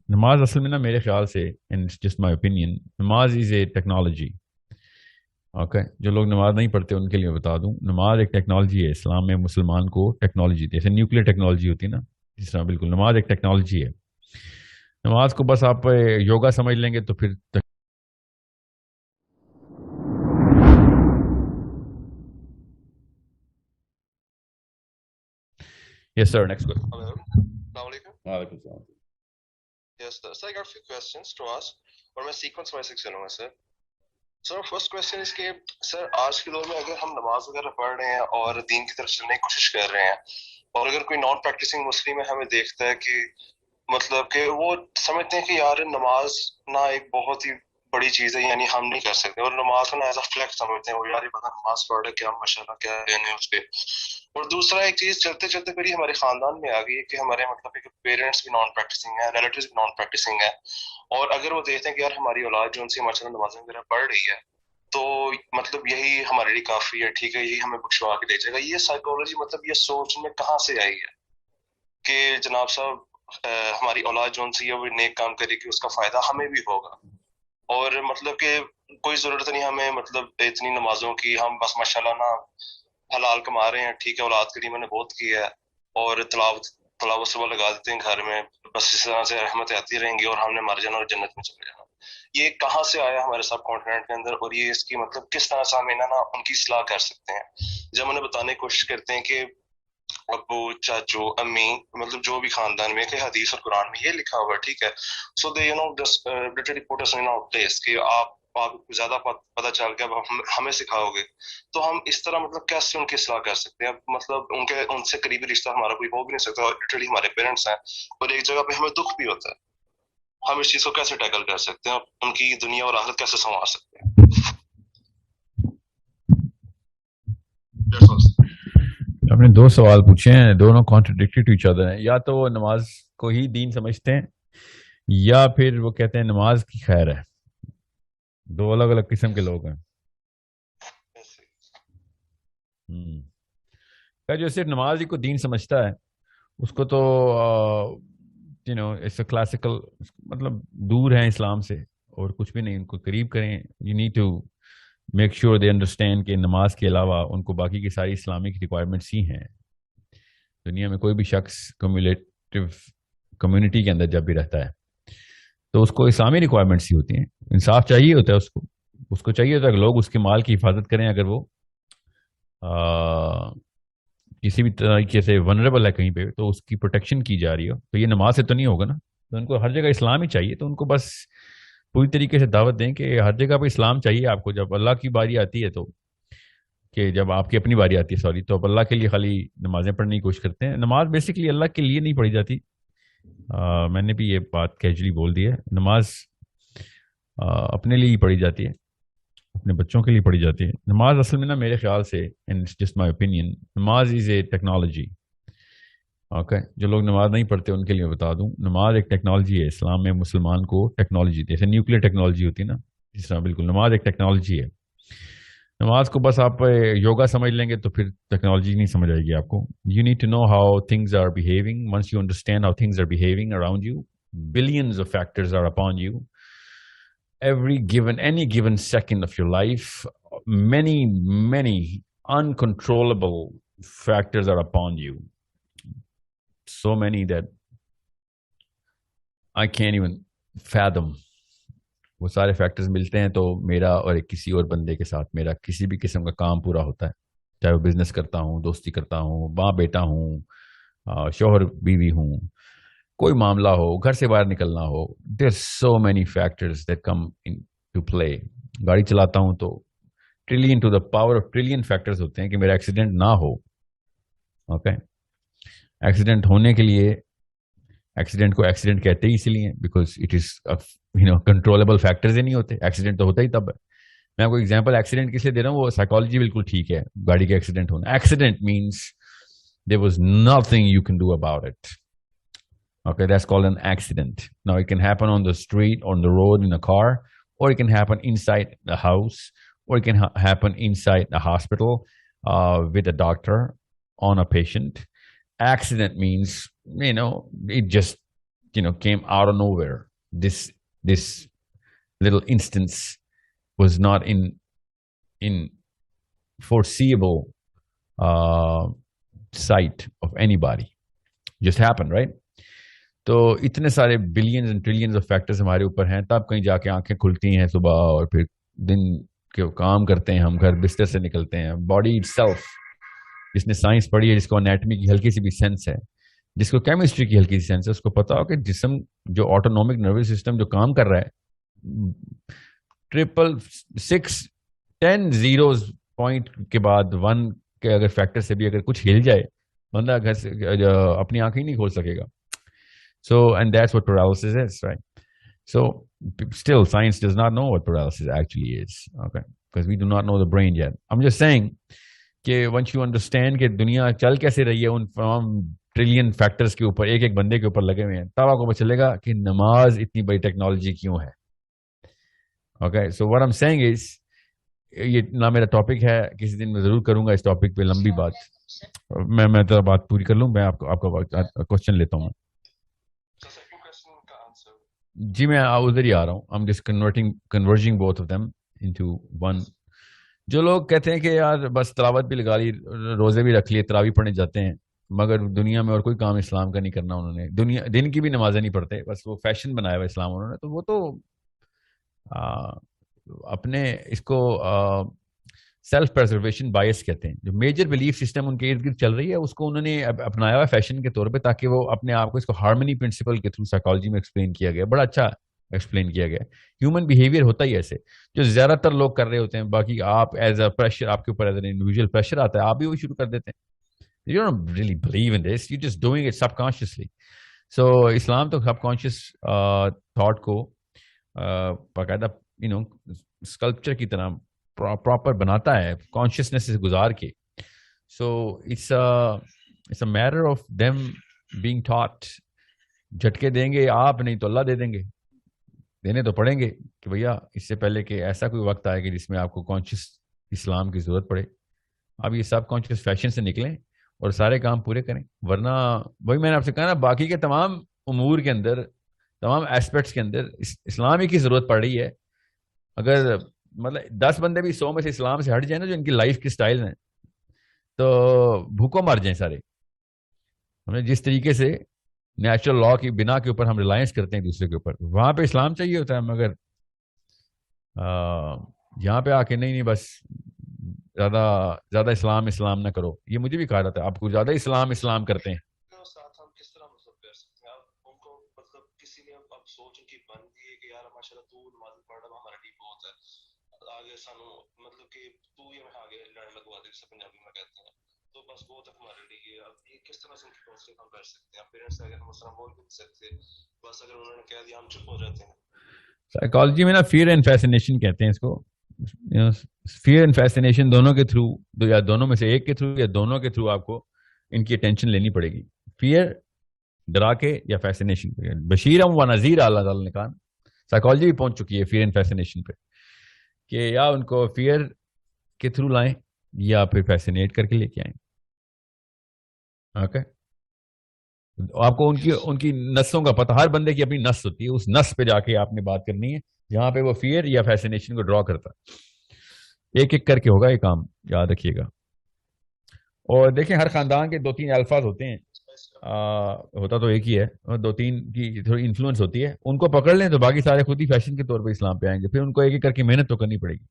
نماز اصل میں نا میرے خیال سے جسٹ مائی اوپینین نماز از اے ٹیکنالوجی. اوکے, جو لوگ نماز نہیں پڑھتے ان کے لیے بتا دوں, نماز ایک ٹیکنالوجی ہے. اسلام میں مسلمان کو ٹیکنالوجی جیسے نیوکلیر ٹیکنالوجی ہوتی ہے نا, جس طرح بالکل نماز ایک ٹیکنالوجی ہے. نماز کو بس آپ یوگا سمجھ لیں گے تو پھر yes sir, next question. Hello. Assalamu alaikum. وعلیکم السلام. Yes, sir. So I got a few questions to ask. اور میں سیکوینس وائز سے چلوں گا سر. سر فرسٹ کوشچن اس کہ سر آج کے دور میں اگر ہم نماز وغیرہ پڑھ رہے ہیں اور دین کی طرف چلنے کی کوشش کر رہے ہیں, اور اگر کوئی نان پریکٹسنگ مسلم ہے ہمیں دیکھتا ہے کہ مطلب کہ وہ سمجھتے ہیں کہ یار نماز نہ ایک بہت ہی بڑی چیز ہے, یعنی ہم نہیں کر سکتے, اور نماز کو نا ایز اے فلیکس سمجھتے ہیں, وہ یار یہ بندہ نماز پڑھ رہا ہے, کیا ماشاءاللہ کیا ہے اس پہ. اور دوسرا ایک چیز چلتے چلتے پھر ہمارے خاندان میں آ گئی ہے کہ ہمارے مطلب کہ پیرنٹس بھی نان پریکٹسنگ ہیں, ریلیٹیوز بھی نان پریکٹسنگ ہیں, اور اگر وہ دیکھتے ہیں کہ یار ہماری اولاد جو ان سے ماشاءاللہ نمازیں وغیرہ پڑھ رہی ہے تو مطلب یہی ہمارے لیے کافی ہے, ٹھیک ہے, یہی ہمیں بخشوا کے لے جائے گا. یہ سائیکولوجی مطلب یہ سوچ میں کہاں سے آئی ہے کہ جناب صاحب ہماری اولاد جو ان سے وہ نیک کام کرے کہ اس کا فائدہ ہمیں بھی ہوگا, اور مطلب کہ کوئی ضرورت نہیں ہمیں مطلب اتنی نمازوں کی, ہم بس ماشاءاللہ نا حلال کما رہے ہیں, ٹھیک ہے, اولاد کے لیے میں نے بہت کیا ہے, اور تلاوت صبح لگا دیتے ہیں گھر میں, بس اس طرح سے رحمتیں آتی رہیں گی اور ہم نے مر جانا اور جنت میں چلے جانا. یہ کہاں سے آیا ہمارے سب کانٹیننٹ کے اندر, اور یہ اس کی مطلب کس طرح سے ہم نا ان کی اصلاح کر سکتے ہیں. جب انہیں بتانے کی کوشش کرتے ہیں کہ ابو چاچو امی مطلب جو بھی خاندان میں کہ حدیث اور قرآن میں یہ لکھا ہوا ہے, ٹھیک ہے, so they you know just literally put us in our place کہ آپ کو زیادہ پتہ چل کے اب ہمیں سکھاؤ گے, تو ہم اس طرح مطلب کیسے ان کی اصلاح کر سکتے ہیں. مطلب ان سے قریبی رشتہ ہمارا کوئی ہو بھی نہیں سکتا, لٹرلی ہمارے پیرنٹس ہیں, اور ایک جگہ پہ ہمیں دکھ بھی ہوتا ہے. ہم اس چیز کو کیسے ٹیکل کر سکتے ہیں, ان کی دنیا اور آخرت کیسے سنوار سکتے ہیں. آپ نے دو سوال پوچھے ہیں, دونوں کانٹرڈکٹری ٹو ایچ ادر ہیں. یا تو وہ نماز کو ہی دین سمجھتے ہیں, یا پھر وہ کہتے ہیں نماز کی خیر ہے. دو الگ الگ قسم کے لوگ ہیں. جو صرف نماز ہی کو دین سمجھتا ہے اس کو تو اس کلاسیکل مطلب دور ہیں اسلام سے, اور کچھ بھی نہیں, ان کو قریب کریں. You need to make sure they understand کہ نماز کے علاوہ ان کو باقی کی ساری اسلامک ریکوائرمنٹس ہی ہیں. دنیا میں کوئی بھی شخص کمیولیٹو کمیونٹی کے اندر جب بھی رہتا ہے تو اس کو اسلامی ریکوائرمنٹس ہی ہوتی ہیں. انصاف چاہیے ہوتا ہے اس کو چاہیے ہوتا ہے کہ لوگ اس کے مال کی حفاظت کریں. اگر وہ کسی بھی طریقے سے ونریبل ہے کہیں پہ تو اس کی پروٹیکشن کی جا رہی ہو, تو یہ نماز سے تو نہیں ہوگا نا. تو ان کو ہر جگہ اسلام ہی چاہیے, تو ان کو بس پوری طریقے سے دعوت دیں کہ ہر جگہ پہ اسلام چاہیے آپ کو. جب اللہ کی باری آتی ہے تو کہ جب آپ کی اپنی باری آتی ہے سوری, تو اب اللہ کے لیے خالی نمازیں پڑھنے کی کوشش کرتے ہیں. نماز بیسکلی اللہ کے لیے نہیں پڑھی جاتی. میں نے بھی یہ بات کیجولی بول دی ہے. نماز اپنے لیے ہی پڑھی جاتی ہے, اپنے بچوں کے لیے پڑھی جاتی ہے. نماز اصل میں نا میرے خیال سے جسٹ مائی اوپینین نماز از اے ٹیکنالوجی. اوکے, جو لوگ نماز نہیں پڑھتے ان کے لیے بتا دوں نماز ایک ٹیکنالوجی ہے. اسلام میں مسلمان کو ٹیکنالوجی جیسے نیوکلیر ٹیکنالوجی ہوتی ہے نا, جس طرح بالکل نماز ایک ٹیکنالوجی ہے. نماز کو بس آپ یوگا سمجھ لیں گے تو پھر ٹیکنالوجی نہیں سمجھ آئے گی آپ کو. You need to know how things are behaving. Once you understand how things are behaving around you, billions of factors are upon you. Any given second of your life, many uncontrollable factors are upon you. So many that I can't even fathom. وہ سارے factors ملتے ہیں تو میرا اور کسی اور بندے کے ساتھ میرا کسی بھی قسم کا کام پورا ہوتا ہے. چاہے وہ بزنس کرتا ہوں, دوستی کرتا ہوں, ماں بیٹا ہوں, شوہر بیوی ہوں, کوئی معاملہ ہو, گھر سے باہر نکلنا ہو. There so many factors that come into play. گاڑی چلاتا ہوں تو trillion to the power of trillion factors ہوتے ہیں کہ میرا ایکسیڈنٹ نہ ہو. اوکے, ایکسیڈنٹ ہونے کے لیے ایکسیڈنٹ کو ایکسیڈنٹ کہتے ہی اسی لیے because it is controllable factors ہی نہیں ہوتے. ایکسیڈنٹ تو ہوتا ہی تب ہے. میں آپ کو ایگزامپل ایکسیڈنٹ کس لیے دے رہا ہوں, وہ سائیکالوجی بالکل ٹھیک ہے, گاڑی کا ایکسیڈنٹ ہونا. Accident means there was nothing you can do about it. Okay, that's called an accident. Now it can happen on the street, on the road, in a car, or it can happen inside the house, or it can happen inside the hospital with a doctor on a patient. Accident means, it just came out of nowhere. This little instance was not in foreseeable sight of anybody. Just happened, right? تو اتنے سارے billions and trillions of factors ہمارے اوپر ہیں, تب کہیں جا کے آنکھیں کھلتی ہیں صبح, اور پھر دن کے کام کرتے ہیں, ہم گھر بستر سے نکلتے ہیں. باڈی اٹ سیلف, جس نے سائنس پڑھی ہے, جس کو انیٹمی کی ہلکی سی بھی سینس ہے, جس کو کیمسٹری کی ہلکی سی سینس ہے, اس کو پتا ہو کہ جسم جو آٹونومک نروس سسٹم جو کام کر رہا ہے, 666 زیروز پوائنٹ کے بعد 1 کے اگر فیکٹر سے بھی اگر کچھ ہل جائے, بندہ گھر سے اپنی آنکھیں نہیں کھول سکے گا. So, and that's what paralysis is, right? So, still, science does not know what paralysis actually is, okay? Because we do not know the brain yet. I'm just saying, کہ once you understand کہ دنیا چل کیسے رہی ہے ان تمام trillion factors کے اوپر, ایک ایک بندے کے اوپر لگے ہوئے ہیں, تب آپ کو پتہ چلے گا کہ نماز اتنی بڑی ٹیکنالوجی کیوں ہے. Okay, so what I'm saying is, یہ نہ میرا ٹاپک ہے, کسی دن میں ضرور کروں گا اس ٹاپک پہ لمبی بات. میں تو بات پوری کر لوں, میں آپ کا کوشچن لیتا ہوں. جی میں ادھر ہی آ رہا ہوں. I'm just converging both of them into one. جو لوگ کہتے ہیں کہ یار بس تلاوت بھی لگا لی, روزے بھی رکھ لیے, تراویح پڑھنے جاتے ہیں, مگر دنیا میں اور کوئی کام اسلام کا نہیں کرنا انہوں نے, دن کی بھی نمازیں نہیں پڑھتے, بس وہ فیشن بنایا ہوا اسلام انہوں نے, تو وہ تو اپنے اس کو سیلف پرزرویشن بائس کہتے ہیں. جو میجر بلیف سسٹم ان کے ارد گرد چل رہی ہے, اس کو انہوں نے اپنایا ہوا فیشن کے طور پہ, تاکہ وہ اپنے آپ کو, اس کو ہارمنی پرنسپل کے تھرو سائیکالوجی میں ایکسپلین کیا گیا, بڑا اچھا ایکسپلین کیا گیا. ہیومن بیہیویئر ہوتا ہی ایسے, جو زیادہ تر لوگ کر رہے ہوتے ہیں, باقی آپ ایز اے پریشر, آپ کے اوپر ایز این انڈیویجول پریشر آتا ہے, آپ بھی وہی شروع کر دیتے ہیں. You don't really believe in this, you're just doing it subconsciously. So اسلام تو سب کانشیس تھاٹ کو باقاعدہ اسکلپچر کی طرح پراپر بناتا ہے, کانشیسنیس سے گزار کے. So it's a matter of them being taught. جھٹکے دیں گے آپ, نہیں تو اللہ دے دیں گے, دینے تو پڑیں گے کہ بھیا اس سے پہلے کہ ایسا کوئی وقت آئے کہ جس میں آپ کو کانشیس اسلام کی ضرورت پڑے. اب یہ سب کانشیس فیشن سے نکلیں اور سارے کام پورے کریں, ورنہ وہی میں نے آپ سے کہا نا, باقی کے تمام امور کے اندر, تمام ایسپیکٹس کے اندر اسلام ہی کی ضرورت پڑ رہی ہے. اگر مطلب 10 بندے بھی 100 میں سے اسلام سے ہٹ جائیں نا, جو ان کی لائف کی سٹائل ہیں, تو بھوکوں مر جائیں سارے. ہمیں جس طریقے سے نیچرل لا کی بنا کے اوپر ہم ریلائنس کرتے ہیں دوسرے کے اوپر, وہاں پہ اسلام چاہیے ہوتا ہے, مگر یہاں پہ آ کے نہیں بس زیادہ اسلام نہ کرو. یہ مجھے بھی کہا جاتا ہے, آپ کو زیادہ اسلام کرتے ہیں. سائیکالوجی میں نا فیئر اینڈ فیسینیشن کہتے ہیں اس کو. فیئر اینڈ فیسینیشن دونوں کے تھرو, یا دونوں میں سے ایک کے تھرو یا دونوں کے تھرو آپ کو ان کی اٹینشن لینی پڑے گی. فیئر ڈرا کے, یا فیسینیشن بشیرم و نذیر, اللہ تعالیٰ نے کہا. سائیکالوجی بھی پہنچ چکی ہے فیئر اینڈ فیسینیشن پہ, کہ یا ان کو فیئر کے تھرو لائیں یا پھر فیسینیٹ کر کے لے کے آئیں. اوکے, آپ کو ان کی نسوں کا پتہ, ہر بندے کی اپنی نس ہوتی ہے, اس نس پہ جا کے آپ نے بات کرنی ہے جہاں پہ وہ فیئر یا فیسینیشن کو ڈرا کرتا ہے. ایک ایک کر کے ہوگا یہ کام, یاد رکھیے گا. اور دیکھیں ہر خاندان کے 2-3 الفاظ ہوتے ہیں, ہوتا تو ایک ہی ہے, 2-3 کی تھوڑی انفلوئنس ہوتی ہے, ان کو پکڑ لیں تو باقی سارے خود ہی فیشن کے طور پہ اسلام پہ آئیں گے. پھر ان کو ایک ایک کر کے محنت تو کرنی پڑے گی.